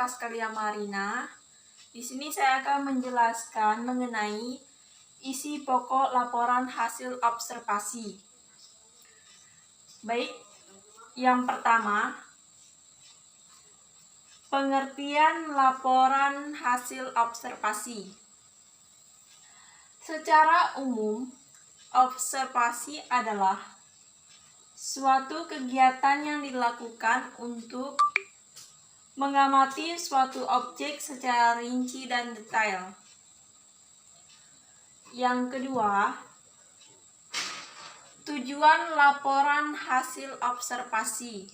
Pascalia Marina. Di sini saya akan menjelaskan mengenai isi pokok laporan hasil observasi. Baik, yang pertama, pengertian laporan hasil observasi. Secara umum, observasi adalah suatu kegiatan yang dilakukan untuk mengamati suatu objek secara rinci dan detail. Yang kedua, tujuan laporan hasil observasi,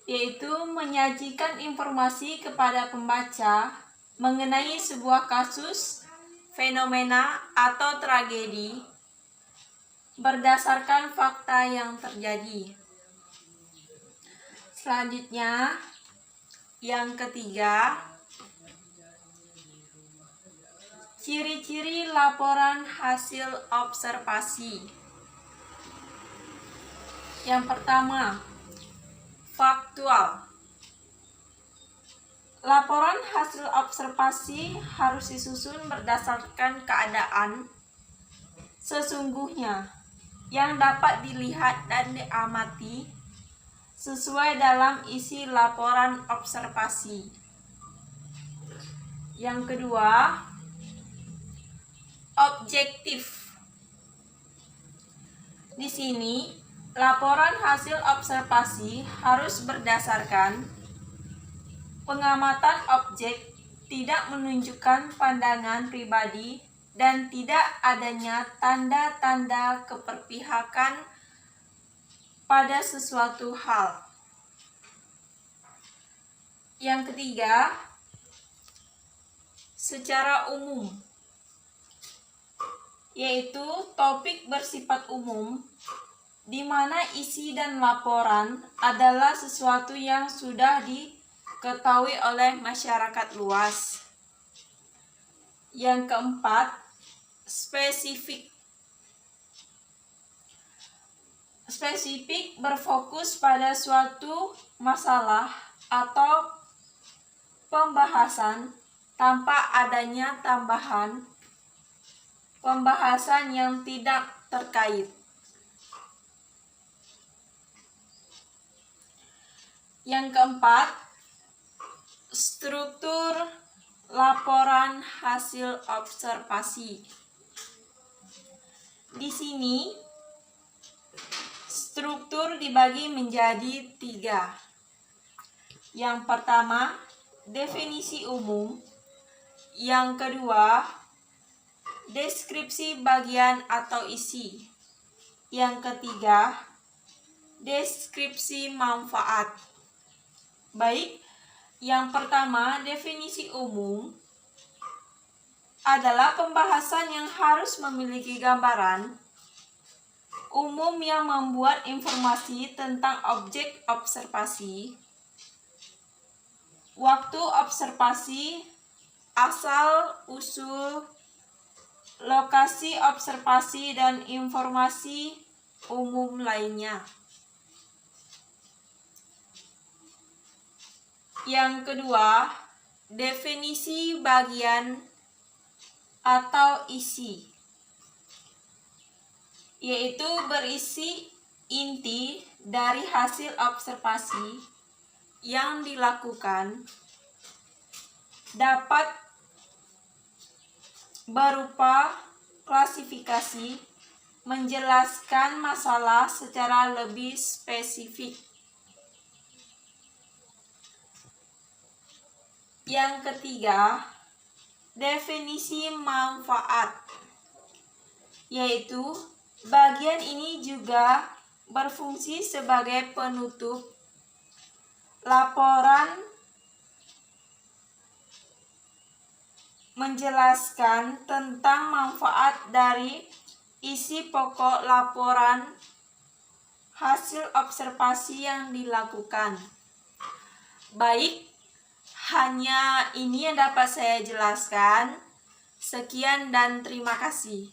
yaitu menyajikan informasi kepada pembaca mengenai sebuah kasus, fenomena, atau tragedi berdasarkan fakta yang terjadi. Selanjutnya, yang ketiga, ciri-ciri laporan hasil observasi. Yang pertama, faktual. Laporan hasil observasi harus disusun berdasarkan keadaan sesungguhnya yang dapat dilihat dan diamati sesuai dalam isi laporan observasi. Yang kedua, objektif. Di sini, laporan hasil observasi harus berdasarkan pengamatan objek, tidak menunjukkan pandangan pribadi, dan tidak adanya tanda-tanda keperpihakan pada sesuatu hal. Yang ketiga, secara umum, yaitu topik bersifat umum, di mana isi dan laporan adalah sesuatu yang sudah diketahui oleh masyarakat luas. Yang keempat, spesifik. Spesifik berfokus pada suatu masalah atau pembahasan tanpa adanya tambahan pembahasan yang tidak terkait. Yang keempat, struktur laporan hasil observasi. Di sini, struktur dibagi menjadi 3. Yang pertama, definisi umum. Yang kedua, deskripsi bagian atau isi. Yang ketiga, deskripsi manfaat. Baik, yang pertama, definisi umum adalah pembahasan yang harus memiliki gambaran umum yang membuat informasi tentang objek observasi, waktu observasi, asal-usul, lokasi observasi, dan informasi umum lainnya. Yang kedua, definisi bagian atau isi, yaitu berisi inti dari hasil observasi yang dilakukan, dapat berupa klasifikasi, menjelaskan masalah secara lebih spesifik. Yang ketiga, definisi manfaat, yaitu bagian ini juga berfungsi sebagai penutup laporan, menjelaskan tentang manfaat dari isi pokok laporan hasil observasi yang dilakukan. Baik, hanya ini yang dapat saya jelaskan. Sekian dan terima kasih.